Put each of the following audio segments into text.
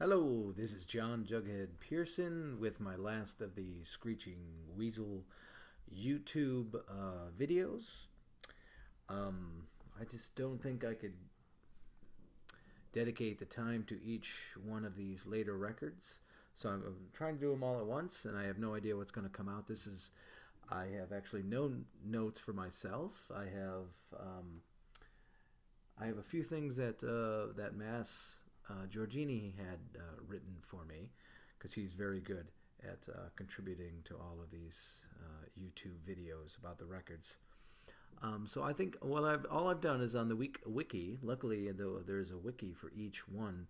Hello, this is John Jughead Pearson with my last of the Screeching Weasel YouTube videos. I just don't think I could dedicate the time to each one of these later records, so I'm trying to do them all at once, and I have no idea what's going to come out. I have actually no notes for myself. I have a few things that Mass Giorgini had written for me because he's very good at contributing to all of these YouTube videos about the records. So I think all I've done is on the wiki. Luckily, though, there's a wiki for each one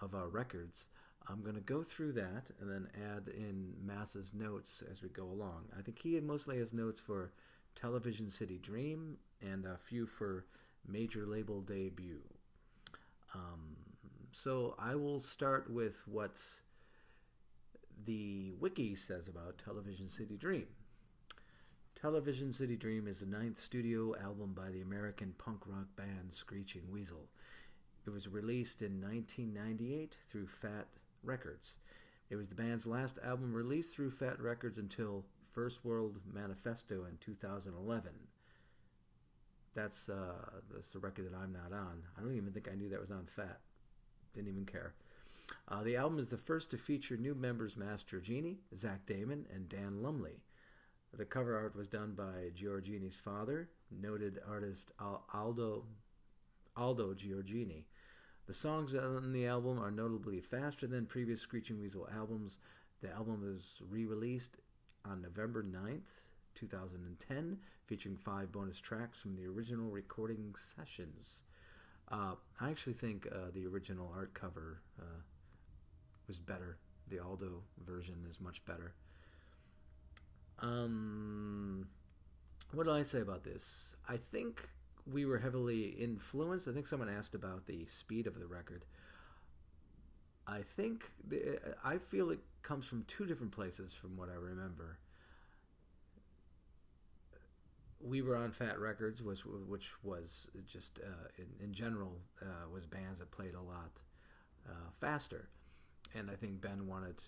of our records. I'm going to go through that and then add in Mass's notes as we go along. I think he mostly has notes for Television City Dream and a few for Major Label Debut. Um, so I will start with what the wiki says about Television City Dream. Television City Dream is the ninth studio album by the American punk rock band Screeching Weasel. It was released in 1998 through Fat Records. It was the band's last album released through Fat Records until First World Manifesto in 2011. That's the record that I'm not on. I don't even think I knew that was on Fat. Didn't even care. The album is the first to feature new members Master Genie, Zach Damon, and Dan Lumley. The cover art was done by Giorgini's father, noted artist Aldo Giorgini. The songs on the album are notably faster than previous Screeching Weasel albums. The album was re-released on November 9th, 2010, featuring 5 bonus tracks from the original recording sessions. I actually think the original art cover was better. The Aldo version is much better. What do I say about this? I think we were heavily influenced. I think someone asked about the speed of the record. I feel it comes from two different places from what I remember. We were on Fat Records, which was just in general was bands that played a lot faster, and I think Ben wanted,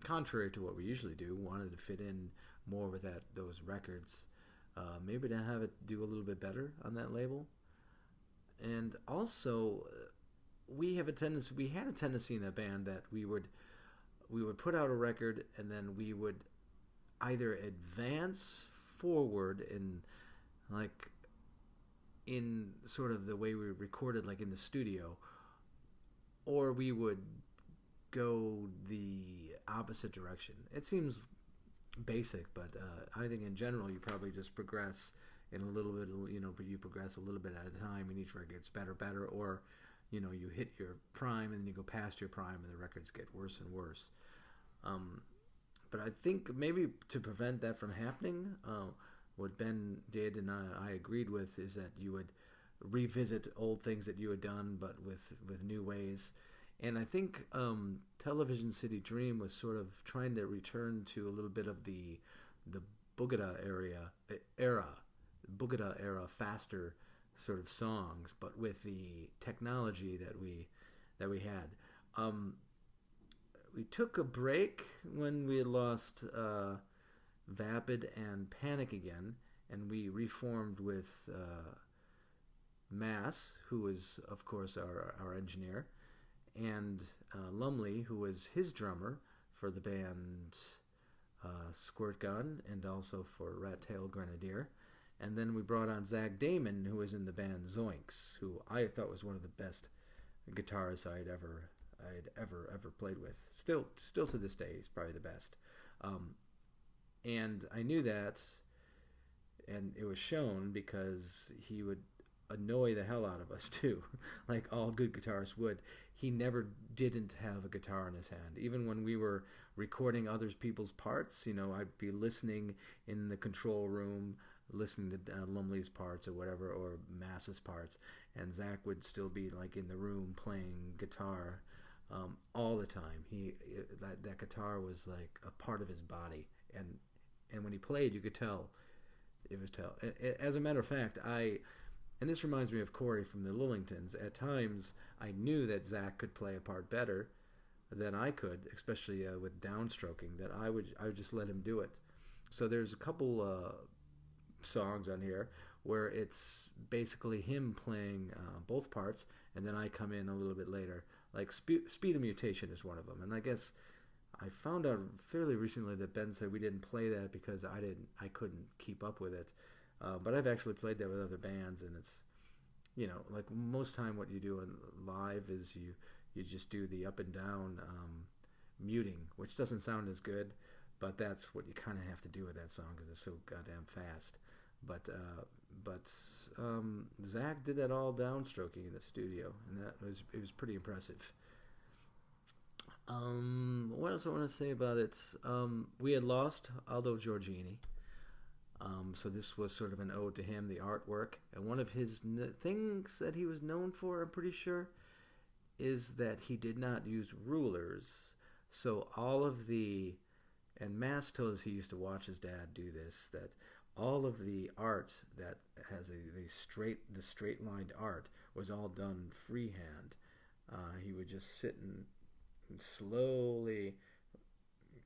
contrary to what we usually do, wanted to fit in more with those records, maybe to have it do a little bit better on that label, and also we had a tendency in that band that we would put out a record and then we would either advance forward in sort of the way we recorded, like in the studio, or we would go the opposite direction. It seems basic, but I think in general you probably just progress in a little bit, but you progress a little bit at a time, and each record gets better, or you hit your prime and then you go past your prime and the records get worse and worse. But I think maybe to prevent that from happening, what Ben did and I agreed with is that you would revisit old things that you had done, but with new ways. And I think Television City Dream was sort of trying to return to a little bit of the Boogada era, faster sort of songs, but with the technology that we had. We took a break when we had lost Vapid and Panic again, and we reformed with Mass, who was, of course, our engineer, and Lumley, who was his drummer for the band Squirt Gun and also for Rat Tail Grenadier. And then we brought on Zach Damon, who was in the band Zoinks, who I thought was one of the best guitarists I'd ever played with. Still to this day, he's probably the best. And I knew that, and it was shown because he would annoy the hell out of us too, like all good guitarists would. He never didn't have a guitar in his hand. Even when we were recording other people's parts, I'd be listening in the control room, listening to Lumley's parts or whatever, or Mass's parts, and Zach would still be like in the room playing guitar all the time. That guitar was like a part of his body, and when he played, you could tell. It was tell. As a matter of fact, And this reminds me of Corey from the Lillingtons. At times, I knew that Zach could play a part better than I could, especially with downstroking, that I would just let him do it. So there's a couple songs on here where it's basically him playing both parts, and then I come in a little bit later. Like Speed of Mutation is one of them, and I guess I found out fairly recently that Ben said we didn't play that because I couldn't keep up with it. But I've actually played that with other bands, and it's, you know, like most time what you do in live is you just do the up and down muting, which doesn't sound as good, but that's what you kind of have to do with that song because it's so goddamn fast. But Zach did that all downstroking in the studio, and it was pretty impressive. What else I want to say about it? We had lost Aldo Giorgini. So this was sort of an ode to him, the artwork. And one of his things that he was known for, I'm pretty sure, is that he did not use rulers. So all of the, and Mass told us he used to watch his dad do this, that all of the art that has the straight lined art was all done freehand. He would just sit and slowly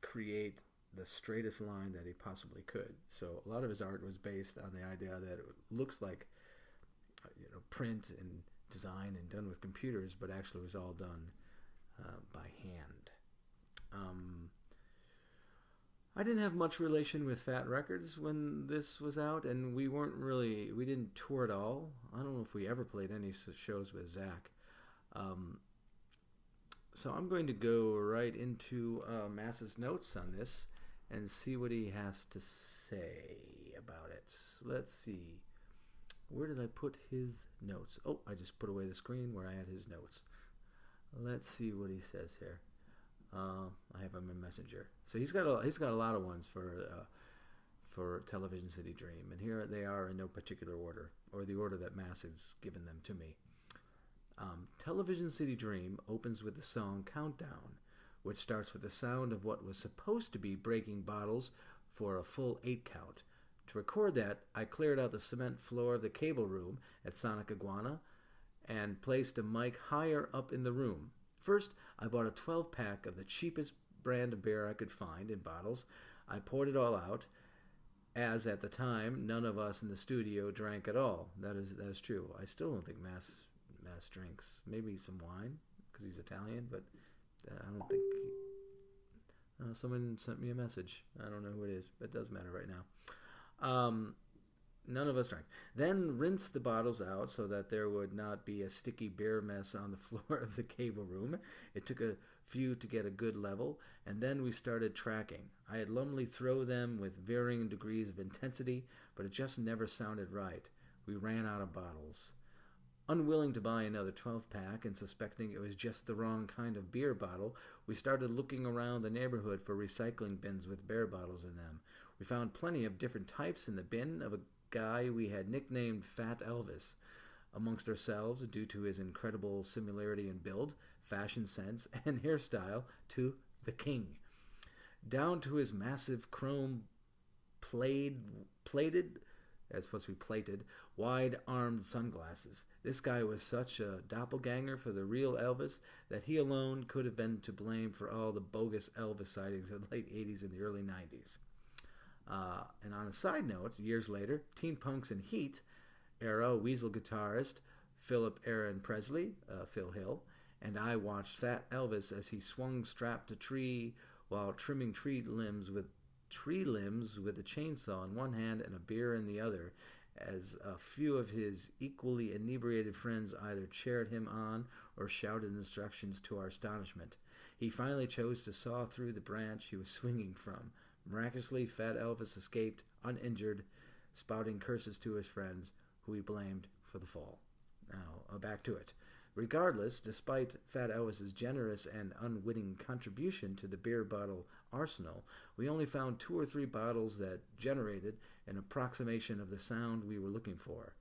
create the straightest line that he possibly could. So a lot of his art was based on the idea that it looks like, print and design and done with computers, but actually was all done by hand. I didn't have much relation with Fat Records when this was out, and we didn't tour at all. I don't know if we ever played any shows with Zach. So I'm going to go right into Mass's notes on this and see what he has to say about it. Let's see. Where did I put his notes? Oh, I just put away the screen where I had his notes. Let's see what he says here. I have him in Messenger. So he's got a lot of ones for Television City Dream, and here they are in no particular order, or the order that Mass has given them to me. Television City Dream opens with the song Countdown, which starts with the sound of what was supposed to be breaking bottles for a full 8 count. To record that, I cleared out the cement floor of the cable room at Sonic Iguana and placed a mic higher up in the room. First, I bought a 12-pack of the cheapest brand of beer I could find in bottles. I poured it all out, as at the time none of us in the studio drank at all. That is true. I still don't think Mass drinks. Maybe some wine because he's Italian, but I don't think someone sent me a message. I don't know who it is, but it doesn't matter right now. None of us drank. Then rinsed the bottles out so that there would not be a sticky beer mess on the floor of the cable room. It took a few to get a good level, and then we started tracking. I had lumily throw them with varying degrees of intensity, but it just never sounded right. We ran out of bottles. Unwilling to buy another 12-pack and suspecting it was just the wrong kind of beer bottle, we started looking around the neighborhood for recycling bins with beer bottles in them. We found plenty of different types in the bin of a guy we had nicknamed Fat Elvis, amongst ourselves due to his incredible similarity in build, fashion sense, and hairstyle to the King, down to his massive chrome plated, that's supposed to be plated, wide-armed sunglasses. This guy was such a doppelganger for the real Elvis that he alone could have been to blame for all the bogus Elvis sightings in the late 80s and the early 90s. And on a side note, years later, Teen Punks and Heat era Weasel guitarist Philip Aaron Presley, Phil Hill, and I watched Fat Elvis as he swung strapped to tree while trimming tree limbs with a chainsaw in one hand and a beer in the other, as a few of his equally inebriated friends either cheered him on or shouted instructions to our astonishment. He finally chose to saw through the branch he was swinging from. Miraculously, Fat Elvis escaped uninjured, spouting curses to his friends, who he blamed for the fall. Now, back to it. Regardless, despite Fat Elvis's generous and unwitting contribution to the beer bottle arsenal, we only found 2 or 3 bottles that generated an approximation of the sound we were looking for.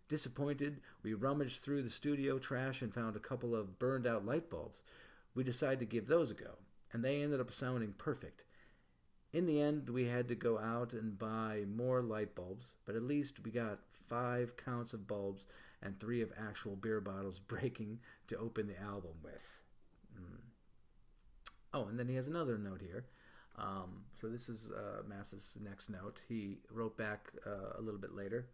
Disappointed, we rummaged through the studio trash and found a couple of burned-out light bulbs. We decided to give those a go, and they ended up sounding perfect. In the end, we had to go out and buy more light bulbs, but at least we got 5 counts of bulbs and 3 of actual beer bottles breaking to open the album with. Oh, and then he has another note here. So this is Mass's next note. He wrote back a little bit later.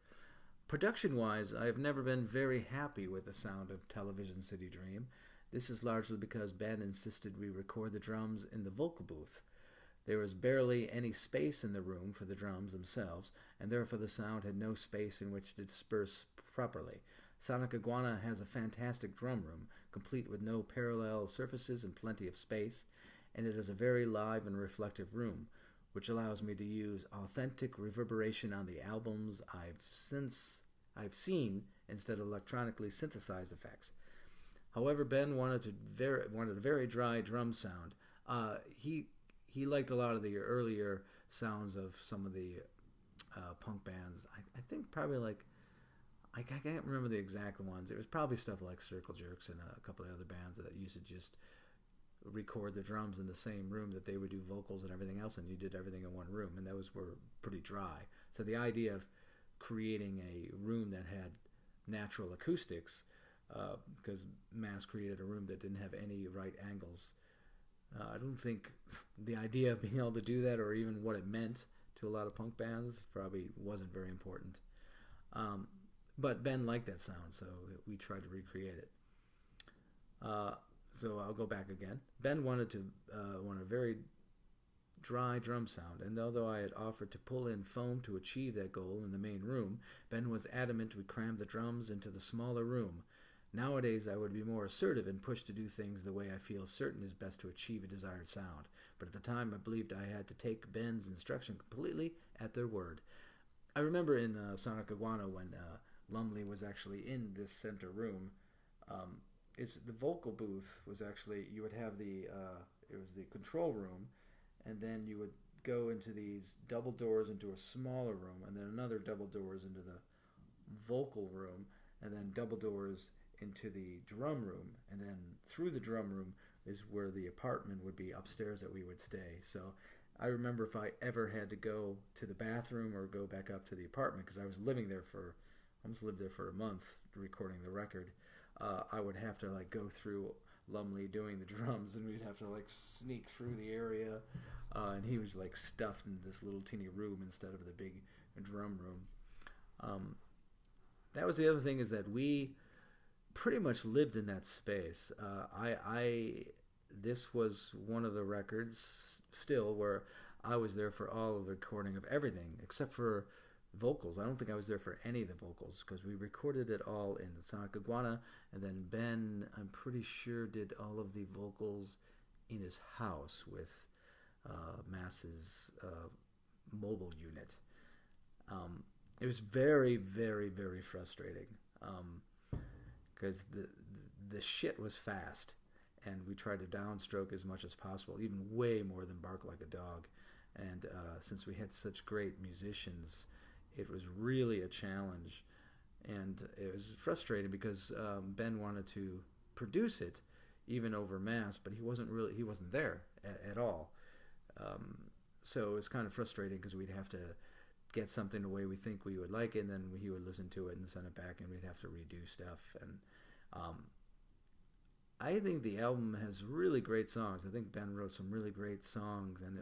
Production-wise, I have never been very happy with the sound of Television City Dream. This is largely because Ben insisted we record the drums in the vocal booth. There was barely any space in the room for the drums themselves, and therefore the sound had no space in which to disperse properly. Sonic Iguana has a fantastic drum room, complete with no parallel surfaces and plenty of space, and it is a very live and reflective room, which allows me to use authentic reverberation on the albums I've seen instead of electronically synthesized effects. However, Ben wanted a very dry drum sound. He liked a lot of the earlier sounds of some of the punk bands. I think probably like I can't remember the exact ones. It was probably stuff like Circle Jerks and a couple of other bands that used to just record the drums in the same room that they would do vocals and everything else, and you did everything in one room, and those were pretty dry. So the idea of creating a room that had natural acoustics, because Mass created a room that didn't have any right angles. I don't think the idea of being able to do that, or even what it meant to a lot of punk bands, probably wasn't very important. But Ben liked that sound, so we tried to recreate it. So I'll go back again. Ben wanted a very dry drum sound, and although I had offered to pull in foam to achieve that goal in the main room, Ben was adamant we cram the drums into the smaller room. Nowadays, I would be more assertive and push to do things the way I feel certain is best to achieve a desired sound. But at the time, I believed I had to take Ben's instruction completely at their word. I remember in Sonic Iguana when Lumley was actually in this center room. The vocal booth was actually, you would have it was the control room, and then you would go into these double doors into a smaller room, and then another double doors into the vocal room, and then double doors into the drum room, and then through the drum room is where the apartment would be upstairs that we would stay. So I remember if I ever had to go to the bathroom or go back up to the apartment, because I was almost lived there for a month recording the record, I would have to like go through Lumley doing the drums, and we'd have to like sneak through the area, and he was like stuffed in this little teeny room instead of the big drum room. That was the other thing, is that we pretty much lived in that space. This was one of the records still where I was there for all of the recording of everything except for vocals. I don't think I was there for any of the vocals, because we recorded it all in Sonic Iguana, and then Ben, I'm pretty sure, did all of the vocals in his house with Mass's mobile unit. It was very, very, very frustrating, because the shit was fast, and we tried to downstroke as much as possible, even way more than bark like a dog. And since we had such great musicians, it was really a challenge, and it was frustrating because Ben wanted to produce it even over Mass, but he wasn't there at all. So it was kind of frustrating, because we'd have to get something the way we think we would like it, and then he would listen to it and send it back, and we'd have to redo stuff. And I think the album has really great songs. I think Ben wrote some really great songs, and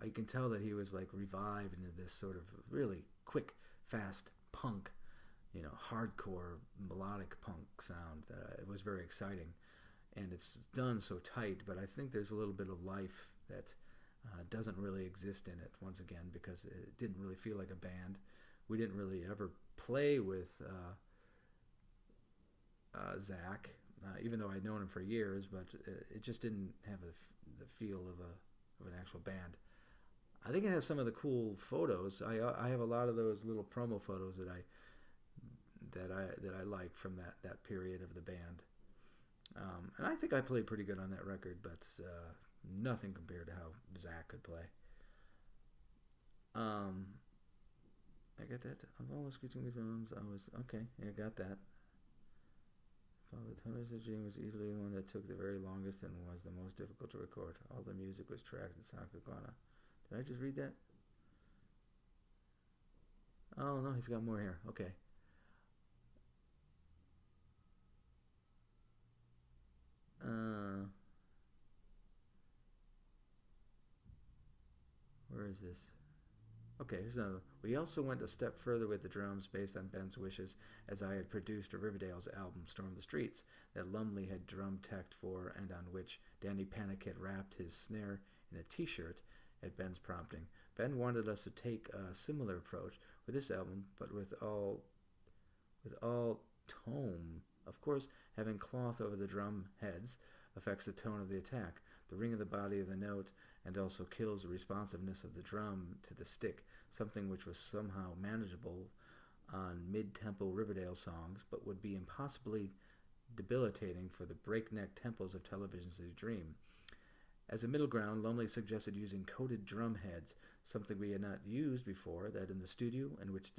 I can tell that he was like revived into this sort of really quick, fast punk, hardcore melodic punk sound. It was very exciting, and it's done so tight, but I think there's a little bit of life that doesn't really exist in it, once again, because it didn't really feel like a band. We didn't really ever play with Zach, even though I'd known him for years, but it just didn't have the feel of an actual band. I think it has some of the cool photos. I have a lot of those little promo photos that I like from that period of the band. And I think I played pretty good on that record, but nothing compared to how Zach could play. I got that. Of all the Screeching Weasels, I was okay. Yeah, I got that. The Tunnels of Dream was easily the one that took the very longest and was the most difficult to record. All the music was tracked in Sonic Iguana. Did I just read that? Oh no, he's got more here. Okay. Where's this? Okay, here's another. We also went a step further with the drums based on Ben's wishes, as I had produced a Riverdale's album, Storm the Streets, that Lumley had drum teched for and on which Danny Panic had wrapped his snare in a t-shirt at Ben's prompting. Ben wanted us to take a similar approach with this album, but with all tone. Of course, having cloth over the drum heads affects the tone of the attack, the ring of the body of the note, and also kills the responsiveness of the drum to the stick, something which was somehow manageable on mid-tempo Riverdale songs, but would be impossibly debilitating for the breakneck tempos of Television City Dream. As a middle ground, Lumley suggested using coated drum heads, something we had not used before, that in the studio, and which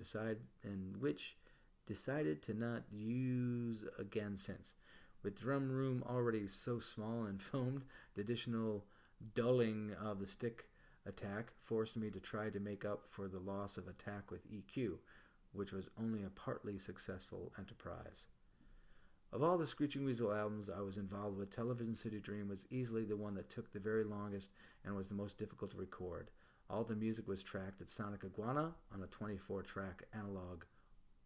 decided to not use again since. With drum room already so small and foamed, the additional dulling of the stick attack forced me to try to make up for the loss of attack with EQ, which was only a partly successful enterprise. Of all the Screeching Weasel albums I was involved with, Television City Dream was easily the one that took the very longest and was the most difficult to record. All the music was tracked at Sonic Iguana on a 24-track analog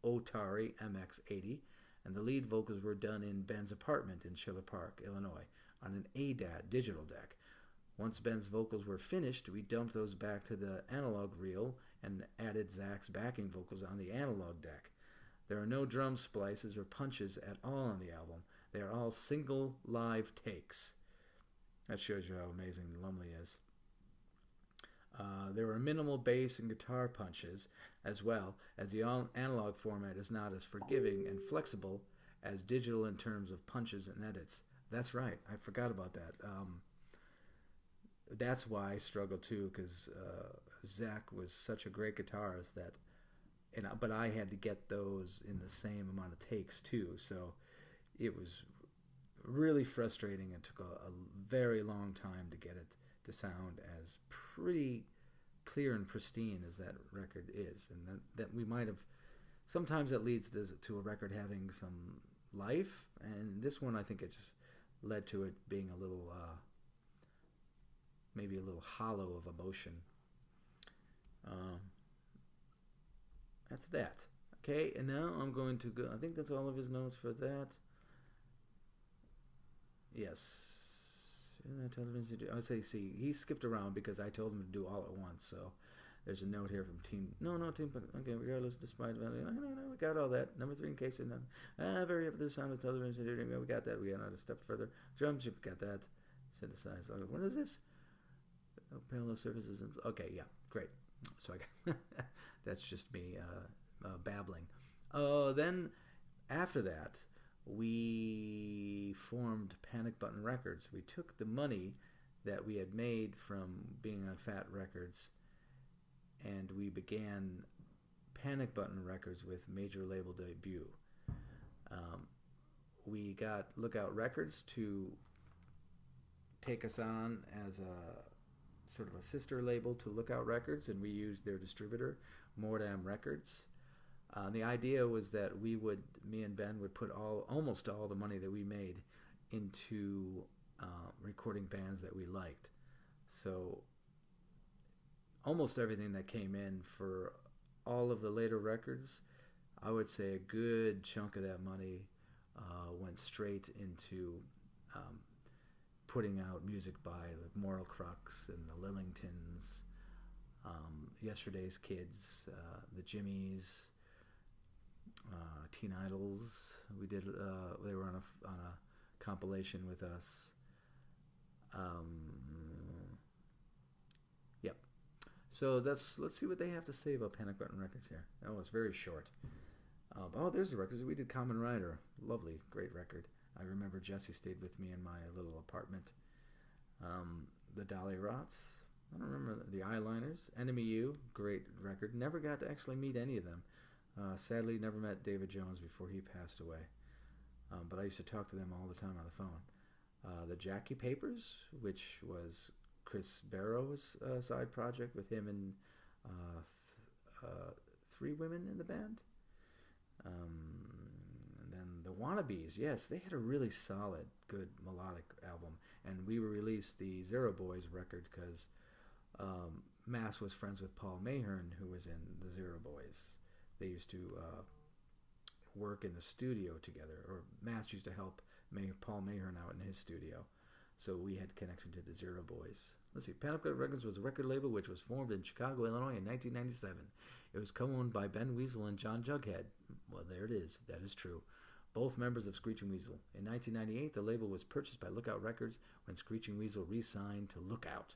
Otari MX-80, and the lead vocals were done in Ben's apartment in Schiller Park, Illinois, on an ADAT digital deck. Once Ben's vocals were finished, we dumped those back to the analog reel and added Zach's backing vocals on the analog deck. There are no drum splices or punches at all on the album. They are all single live takes. That shows you how amazing Lumley is. There were minimal bass and guitar punches, as well, as the analog format is not as forgiving and flexible as digital in terms of punches and edits. That's right, I forgot about that. That's why I struggled too, because Zach was such a great guitarist that, but I had to get those in the same amount of takes too, so it was really frustrating and took a very long time to get it to sound as pretty clear and pristine as that record is, and that we might have, sometimes it leads to a record having some life, and this one I think it just led to it being a little maybe a little hollow of emotion. That's that. Okay, and now I'm going to go, I think that's all of his notes for that. Yes. I would say, see, he skipped around because I told him to do all at once, so there's a note here from Team, okay, regardless, despite, no, we got all that. Number 3, in case of none. Very up the sound of television, we got that, we got another step further. Drums, you got that. Synthesized. What is this? Parallel surfaces. Okay, yeah, great. So I got that's just me babbling. Then after that, we formed Panic Button Records. We took the money that we had made from being on Fat Records, and we began Panic Button Records with major label debut. We got Lookout Records to take us on as a sort of a sister label to Lookout Records, and we used their distributor, Mordam Records. The idea was that me and Ben would put almost all the money that we made into recording bands that we liked. So almost everything that came in for all of the later records, I would say a good chunk of that money went straight into putting out music by the Moral Crux and the Lillingtons, Yesterday's Kids, the Jimmies, Teen Idols. We did. They were on a compilation with us. Yep. So let's see what they have to say about Panic Button Records here. Oh, it's very short. There's the records. We did Kamen Rider. Lovely, great record. I remember Jesse stayed with me in my little apartment. The Dolly Rots. I don't remember the Eyeliners. Enemy U, great record. Never got to actually meet any of them. Sadly, never met David Jones before he passed away. But I used to talk to them all the time on the phone. The Jackie Papers, which was Chris Barrow's side project with him and 3 women in the band. And then the Wannabes, yes, they had a really solid, good melodic album. And we released the Zero Boys record because Mass was friends with Paul Mahern, who was in the Zero Boys. They used to work in the studio together, or Mass used to help Paul Mahern out in his studio. So we had connection to the Zero Boys. Let's see. Panic Button Records was a record label which was formed in Chicago, Illinois in 1997. It was co-owned by Ben Weasel and John Jughead. Well, there it is. That is true. Both members of Screeching Weasel. In 1998, the label was purchased by Lookout Records when Screeching Weasel re-signed to Lookout.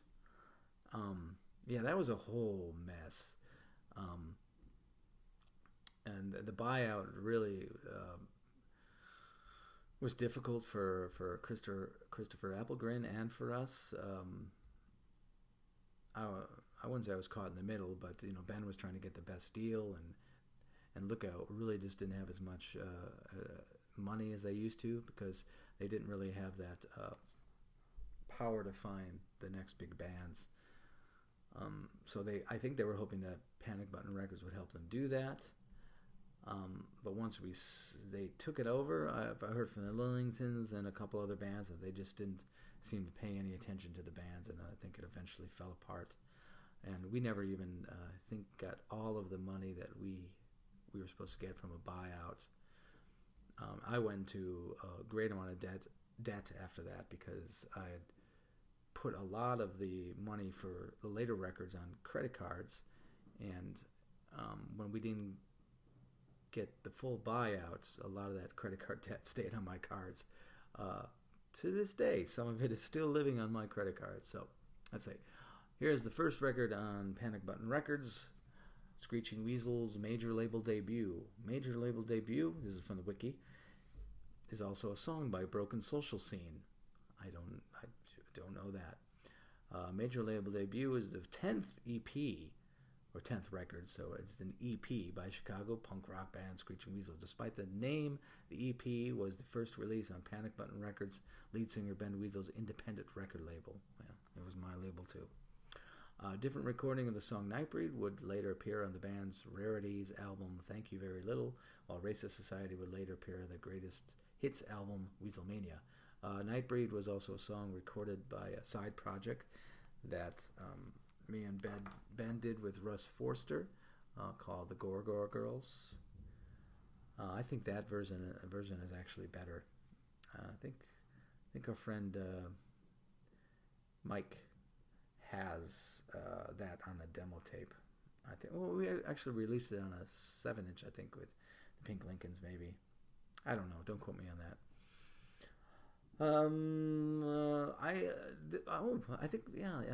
Yeah, that was a whole mess. And the buyout really was difficult for Christopher Applegren and for us. I wouldn't say I was caught in the middle, but Ben was trying to get the best deal, and Lookout really just didn't have as much money as they used to, because they didn't really have that power to find the next big bands. So I think they were hoping that Panic Button Records would help them do that. But once they took it over, I heard from the Lillingtons and a couple other bands that they just didn't seem to pay any attention to the bands, and I think it eventually fell apart. And we never even, got all of the money that we were supposed to get from a buyout. I went into a great amount of debt after that, because I had put a lot of the money for the later records on credit cards, and when we didn't get the full buyouts, a lot of that credit card debt stayed on my cards. To this day, some of it is still living on my credit card. So let's say, here's the first record on Panic Button Records, Screeching Weasels' major label debut. Major label debut, this is from the wiki, is also a song by Broken Social Scene. I don't know that. Major label debut is the 10th EP, or 10th record, so it's an EP by Chicago punk rock band Screeching Weasel. Despite the name, the EP was the first release on Panic Button Records, lead singer Ben Weasel's independent record label. Well, it was my label too. Different recording of the song Nightbreed would later appear on the band's Rarities album Thank You Very Little, while Racist Society would later appear on the greatest hits album Weaselmania. Nightbreed was also a song recorded by a side project that me and Ben did with Russ Forster, called the Gorger Girls. I think that version is actually better. I think our friend Mike has that on a demo tape. I think. Well, we actually released it on a 7-inch, I think, with the Pink Lincolns, maybe. I don't know. Don't quote me on that. I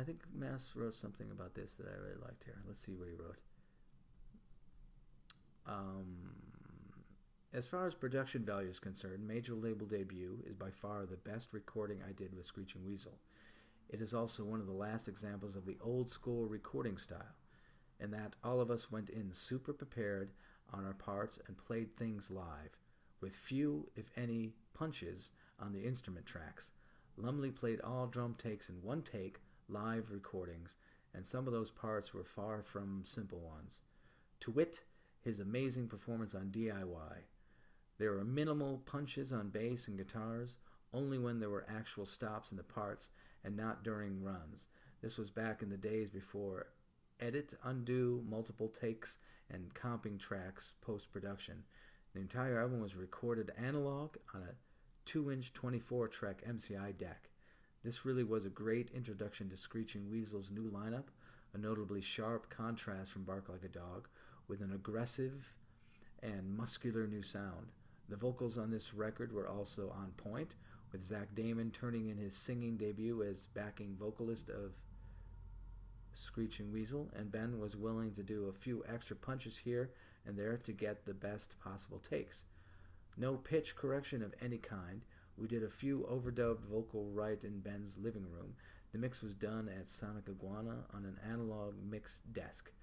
think Mass wrote something about this that I really liked here. Let's see what he wrote. As far as production value is concerned, Major Label Debut is by far the best recording I did with Screeching Weasel. It is also one of the last examples of the old school recording style, in that all of us went in super prepared on our parts and played things live, with few, if any, punches on the instrument tracks. Lumley played all drum takes in one take, live recordings, and some of those parts were far from simple ones. To wit, his amazing performance on DIY. There were minimal punches on bass and guitars, only when there were actual stops in the parts and not during runs. This was back in the days before edit, undo, multiple takes, and comping tracks post-production. The entire album was recorded analog on a 2-inch 24-track MCI deck. This really was a great introduction to Screeching Weasel's new lineup, a notably sharp contrast from Bark Like a Dog, with an aggressive and muscular new sound. The vocals on this record were also on point, with Zach Damon turning in his singing debut as backing vocalist of Screeching Weasel, and Ben was willing to do a few extra punches here and there to get the best possible takes. No pitch correction of any kind. We did a few overdubbed vocal right in Ben's living room. The mix was done at Sonic Iguana on an analog mix desk.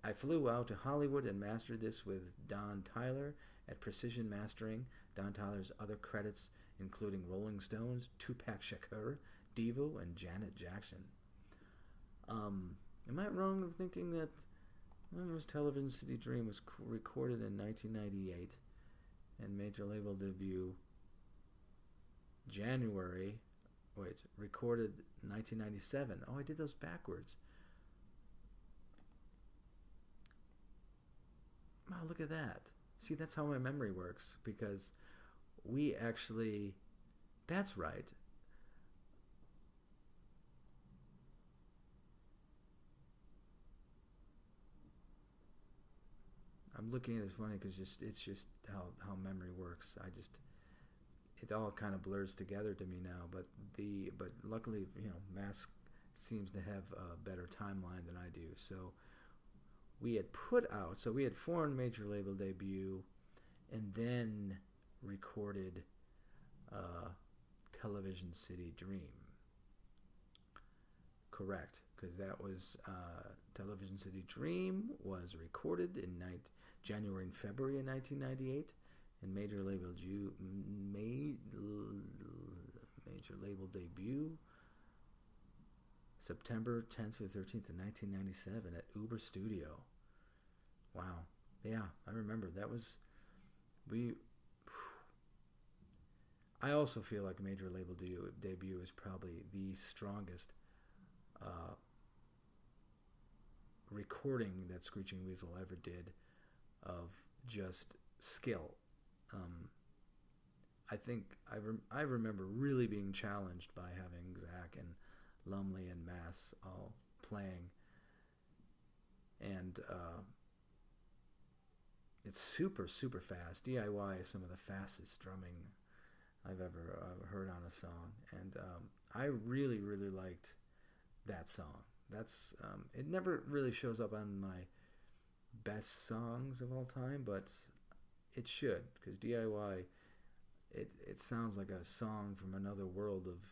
I flew out to Hollywood and mastered this with Don Tyler at Precision Mastering. Don Tyler's other credits including Rolling Stones, Tupac Shakur, Devo, and Janet Jackson. Am I wrong in thinking that When Television City Dream was recorded in 1998 and major label debut January wait, recorded 1997. Oh, I did those backwards. Wow, look at that. See, that's how my memory works, because we actually, that's right. I'm looking at this funny because it's just how memory works. It all kind of blurs together to me now. But luckily, Mask seems to have a better timeline than I do. So we had foreign major label debut, and then recorded Television City Dream. Correct, because that was Television City Dream was recorded in January and February of 1998, and major label debut September 10th to 13th of 1997 at Uber Studio. Wow, yeah, I remember that was I also feel like major label debut is probably the strongest recording that Screeching Weasel ever did of just skill. I think I remember really being challenged by having Zach and Lumley and Mass all playing, and it's super fast. DIY is some of the fastest drumming I've ever heard on a song, and I really liked that song. That's it never really shows up on my best songs of all time, but it should, because DIY, it sounds like a song from another world of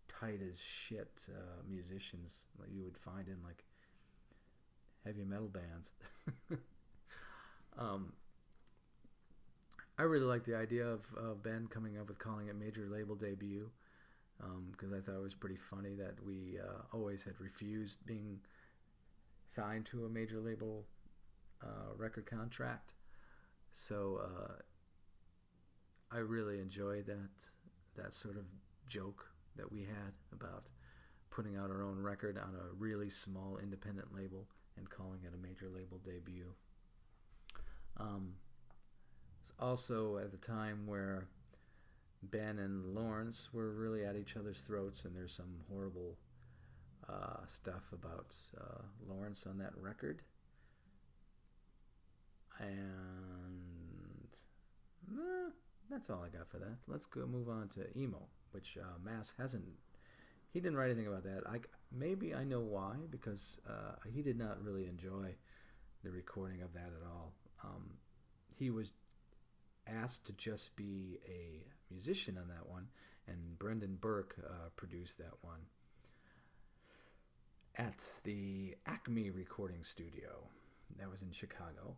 tight as shit musicians like you would find in like heavy metal bands. I really like the idea of Ben coming up with calling it major label debut, because I thought it was pretty funny that we always had refused being signed to a major label record contract. So I really enjoyed that sort of joke that we had about putting out our own record on a really small independent label and calling it a major label debut. It's also at the time where Ben and Lawrence were really at each other's throats, and there's some horrible stuff about Lawrence on that record. And that's all I got for that. Let's move on to emo, which Mass hasn't. He didn't write anything about that. Maybe I know why, because he did not really enjoy the recording of that at all. He was asked to just be a musician on that one, and Brendan Burke produced that one at the Acme Recording Studio. That was in Chicago.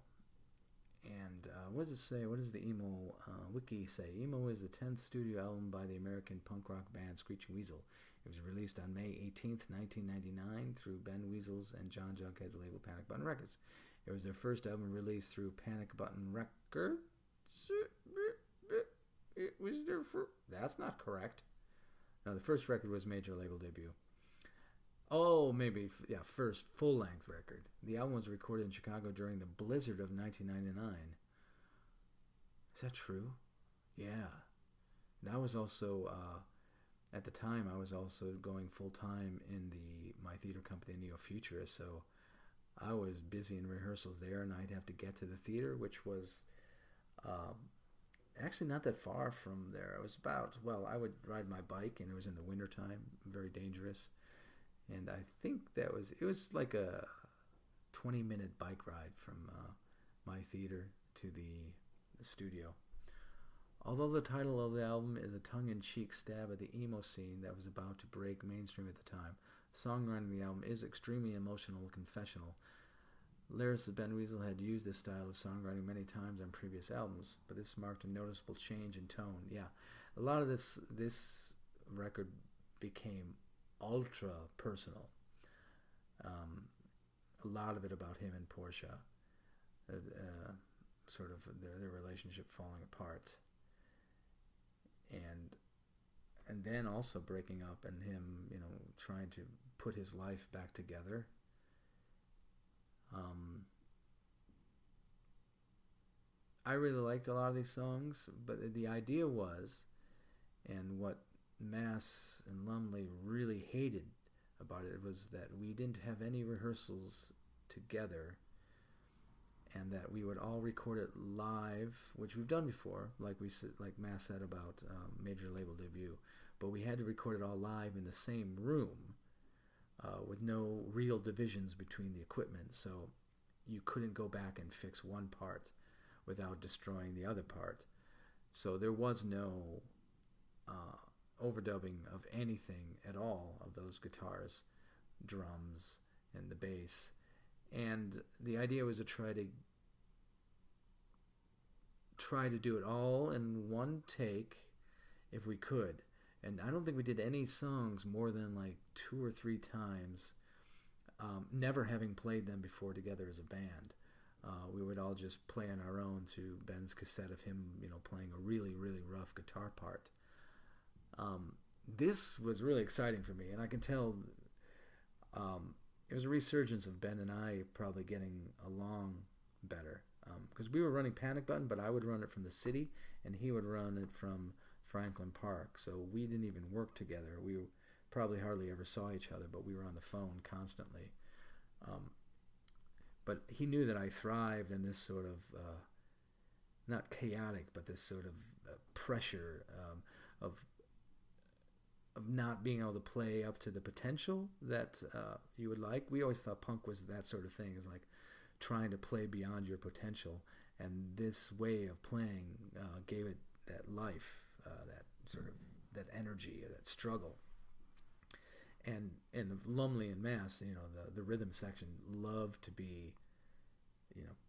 And what does it say? What does the emo wiki say? Emo is the 10th studio album by the American punk rock band Screeching Weasel. It was released on May 18th, 1999 through Ben Weasel's and John Jughead's label Panic Button Records. It was their first album released through Panic Button Records. It was their first... That's not correct. No, the first record was major label debut. Oh, maybe, yeah, first full-length record. The album was recorded in Chicago during the blizzard of 1999. Is that true? Yeah. And I was also, at the time, I was also going full-time in my theater company, Neo Futurist, so I was busy in rehearsals there, and I'd have to get to the theater, which was actually not that far from there. It was I would ride my bike, and it was in the wintertime, very dangerous. And I think it was like a 20-minute bike ride from my theater to the studio. Although the title of the album is a tongue-in-cheek stab at the emo scene that was about to break mainstream at the time, the songwriting of the album is extremely emotional and confessional. Lyricist Ben Weasel had used this style of songwriting many times on previous albums, but this marked a noticeable change in tone. Yeah, a lot of this record became ultra personal. A lot of it about him and Portia, sort of their relationship falling apart, and then also breaking up and him, trying to put his life back together. I really liked a lot of these songs, but the idea was, and what Mass and Lumley really hated about it, was that we didn't have any rehearsals together, and that we would all record it live, which we've done before, like Mass said about Major Label Debut, but we had to record it all live in the same room with no real divisions between the equipment, so you couldn't go back and fix one part without destroying the other part. So there was no overdubbing of anything at all of those guitars, drums, and the bass. And the idea was to try to do it all in one take if we could. And I don't think we did any songs more than like 2 or 3 times, never having played them before together as a band. We would all just play on our own to Ben's cassette of him, playing a really, really rough guitar part. This was really exciting for me, and I can tell it was a resurgence of Ben and I probably getting along better. Because we were running Panic Button, but I would run it from the city, and he would run it from Franklin Park. So we didn't even work together. We probably hardly ever saw each other, but we were on the phone constantly. But he knew that I thrived in this sort of, not chaotic, but this sort of pressure of not being able to play up to the potential that you would like. We always thought punk was that sort of thing, is like trying to play beyond your potential, and this way of playing gave it that life, that sort of that energy, that struggle. And Lumley and Mass, the rhythm section loved to be,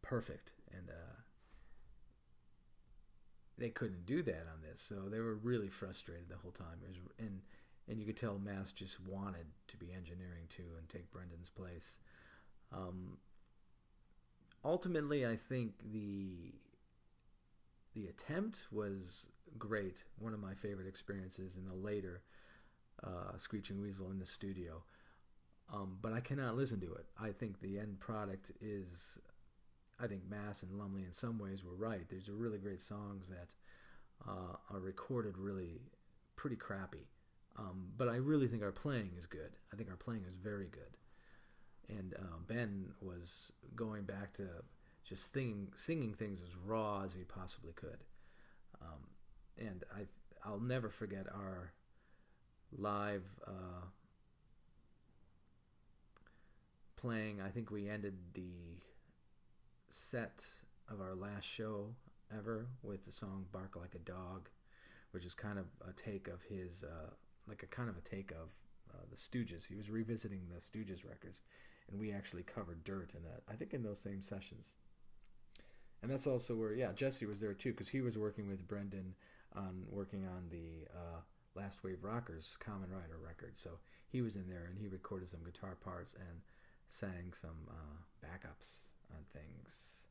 perfect, and they couldn't do that on this, so they were really frustrated the whole time. And you could tell Mass just wanted to be engineering too and take Brendan's place. Ultimately, I think the attempt was great. One of my favorite experiences in the later Screeching Weasel in the studio. But I cannot listen to it. I think the end product is, I think Mass and Lumley in some ways were right. There's really great songs that are recorded really pretty crappy. But I really think our playing is good. I think our playing is very good. And Ben was going back to just singing things as raw as he possibly could. And I'll never forget our live playing. I think we ended the set of our last show ever with the song Bark Like a Dog, which is kind of a take of his, the Stooges. He was revisiting the Stooges records, and we actually covered Dirt in that, I think in those same sessions. And that's also where, Jesse was there too, because he was working with Brendan working on the Last Wave Rockers Kamen Rider record. So he was in there, and he recorded some guitar parts and sang some backups on things.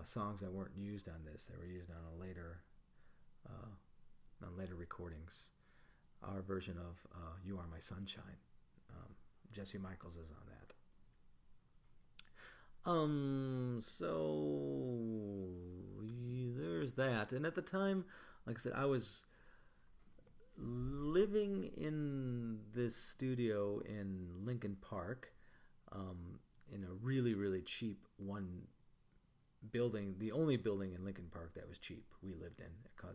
Songs that weren't used on this. They were used on later recordings. Our version of You Are My Sunshine. Jesse Michaels is on that. So there's that. And at the time, like I said, I was living in this studio in Lincoln Park, in a really, really cheap one building, the only building in Lincoln Park that was cheap we lived in.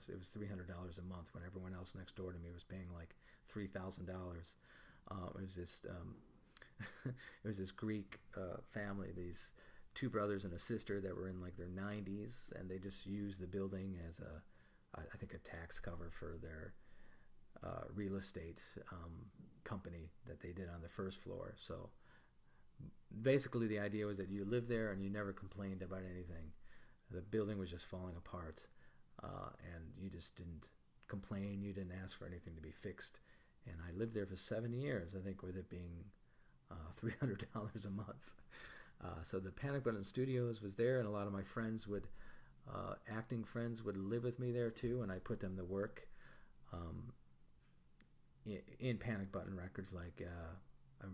It was $300 a month when everyone else next door to me was paying like $3,000. It was this it was this Greek family, these 2 brothers and a sister that were in like their 90s, and they just used the building as I think a tax cover for their real estate company that they did on the first floor. So basically the idea was that you lived there and you never complained about anything. The building was just falling apart, and you just didn't complain. You didn't ask for anything to be fixed. And I lived there for 7 years, I think, with it being $300 a month. So the Panic Button Studios was there, and a lot of my friends acting friends would live with me there too, and I put them to work. in Panic Button Records, like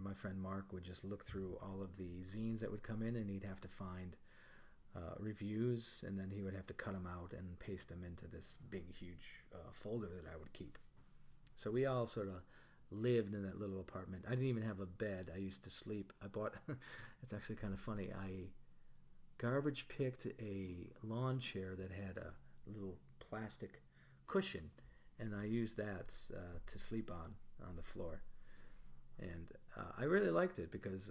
my friend Mark would just look through all of the zines that would come in, and he'd have to find reviews, and then he would have to cut them out and paste them into this big, huge folder that I would keep. So we all sort of lived in that little apartment. I didn't even have a bed. I used to sleep. I bought, it's actually kind of funny, I garbage picked a lawn chair that had a little plastic cushion, and I used that to sleep on the floor. And I really liked it because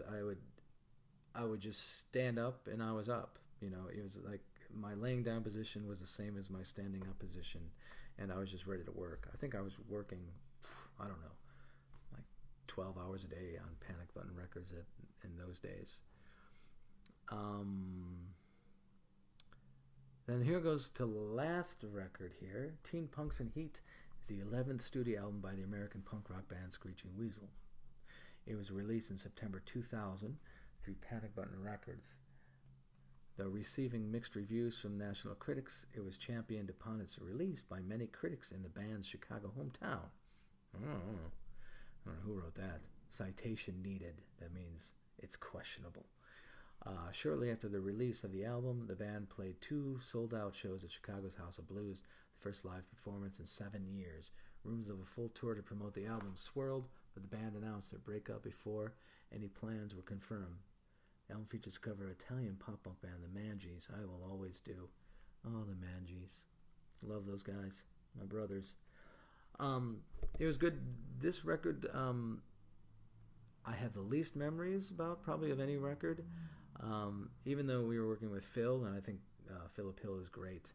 I would just stand up and I was up. You know, it was like my laying down position was the same as my standing up position, and I was just ready to work. I think I was working, I don't know, like 12 hours a day on Panic Button Records in those days. Then here goes to the last record here. Teen Punks in Heat is the 11th studio album by the American punk rock band Screeching Weasel. It was released in September 2000 through Panic Button Records. Though receiving mixed reviews from national critics, it was championed upon its release by many critics in the band's Chicago hometown. I don't know who wrote that. Citation needed. That means it's questionable. Shortly after the release of the album, the band played 2 sold-out shows at Chicago's House of Blues, the first live performance in 7 years. Rumors of a full tour to promote the album swirled, but the band announced their breakup before any plans were confirmed. The album features cover Italian pop-punk band, the Mangies. I will always do. Oh, the Mangies. Love those guys. My brothers. It was good. This record, I have the least memories about probably of any record. Even though we were working with Phil, and I think Philip Hill is great.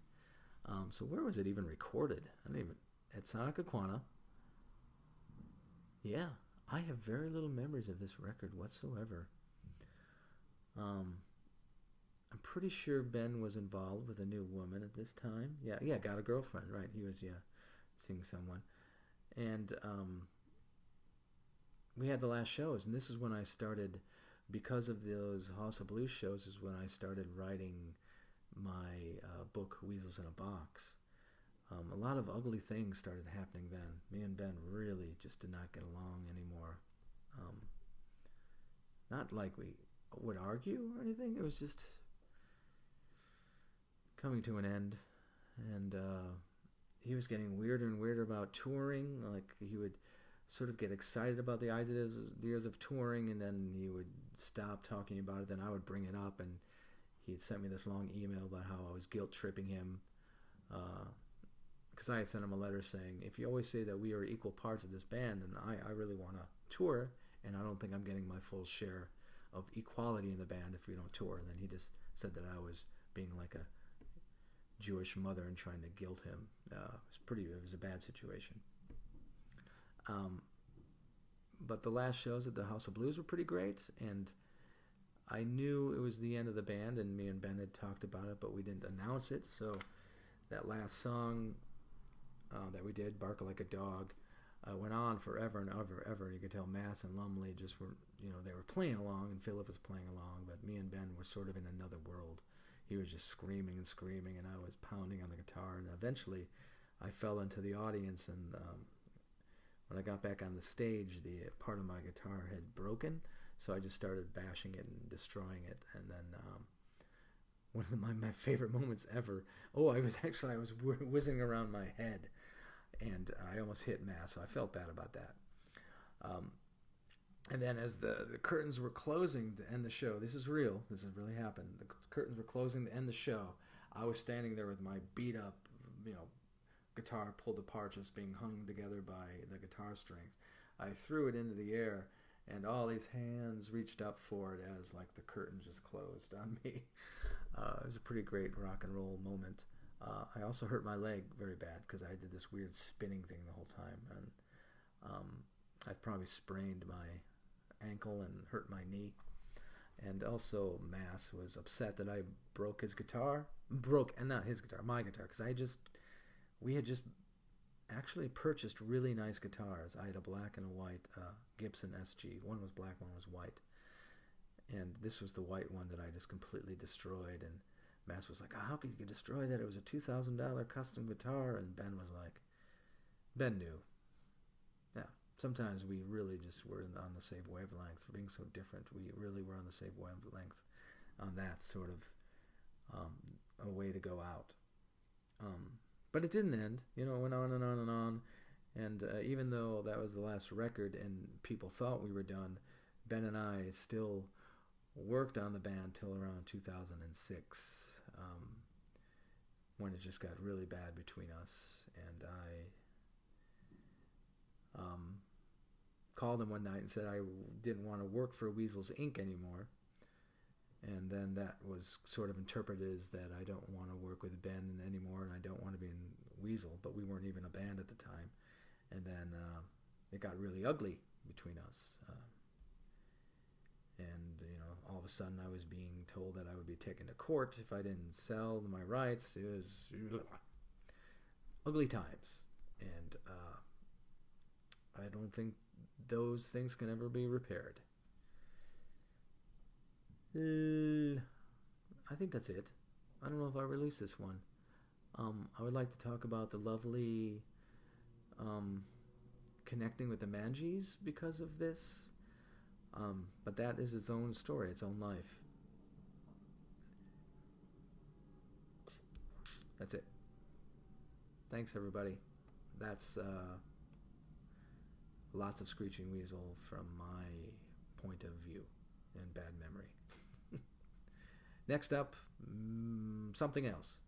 So where was it even recorded? I don't even... At Sonic Aquana. Yeah, I have very little memories of this record whatsoever. I'm pretty sure Ben was involved with a new woman at this time. Yeah, got a girlfriend, right? He was, seeing someone. And we had the last shows, and this is when I started, because of those House of Blues shows, is when I started writing my book, Weasels in a Box. A lot of ugly things started happening then. Me and Ben really just did not get along anymore. Not like we would argue or anything. It was just coming to an end. And he was getting weirder and weirder about touring. Like, he would sort of get excited about the ideas of touring, and then he would stop talking about it. Then I would bring it up, and he had sent me this long email about how I was guilt-tripping him. Because I had sent him a letter saying, if you always say that we are equal parts of this band, then I really want to tour, and I don't think I'm getting my full share of equality in the band if we don't tour. And then he just said that I was being like a Jewish mother and trying to guilt him. It was a bad situation. But the last shows at the House of Blues were pretty great, and I knew it was the end of the band, and me and Ben had talked about it, but we didn't announce it. So that last song that we did, Bark Like a Dog, went on forever and ever. You could tell Mass and Lumley just were, they were playing along, and Philip was playing along, but me and Ben were sort of in another world. He was just screaming and screaming, and I was pounding on the guitar, and eventually I fell into the audience, and when I got back on the stage, the part of my guitar had broken, so I just started bashing it and destroying it. And then one of my favorite moments ever, I was whizzing around my head, and I almost hit Mass, so I felt bad about that. And then as the curtains were closing to end the show, this is real, this has really happened, the curtains were closing to end the show, I was standing there with my beat up, guitar pulled apart, just being hung together by the guitar strings. I threw it into the air, and all these hands reached up for it as like the curtain just closed on me. It was a pretty great rock and roll moment. I also hurt my leg very bad because I did this weird spinning thing the whole time, and I probably sprained my ankle and hurt my knee. And also Mass was upset that I broke his guitar. Not his guitar, my guitar, because we had just actually purchased really nice guitars. I had a black and a white Gibson SG. One was black, one was white. And this was the white one that I just completely destroyed. And Mass was like, how could you destroy that? It was a $2,000 custom guitar. And Ben was like, Ben knew. Yeah, sometimes we really just were on the same wavelength. For being so different, we really were on the same wavelength on that sort of a way to go out. But it didn't end. You know, it went on and on and on. And even though that was the last record and people thought we were done, Ben and I still worked on the band till around 2006, when it just got really bad between us. And I called him one night and said I didn't want to work for Weasels Inc. anymore. And then that was sort of interpreted as that I don't want to work with Ben anymore and I don't want to be in Weasel, but we weren't even a band at the time. And then it got really ugly between us. And, you know, all of a sudden I was being told that I would be taken to court if I didn't sell my rights. It was ugly times. And I don't think those things can ever be repaired. I think that's it. I don't know if I released this one. I would like to talk about the lovely connecting with the Manjis because of this. But that is its own story, its own life. That's it. Thanks, everybody. That's lots of Screeching Weasel from my point of view and bad memory. Next up, something else.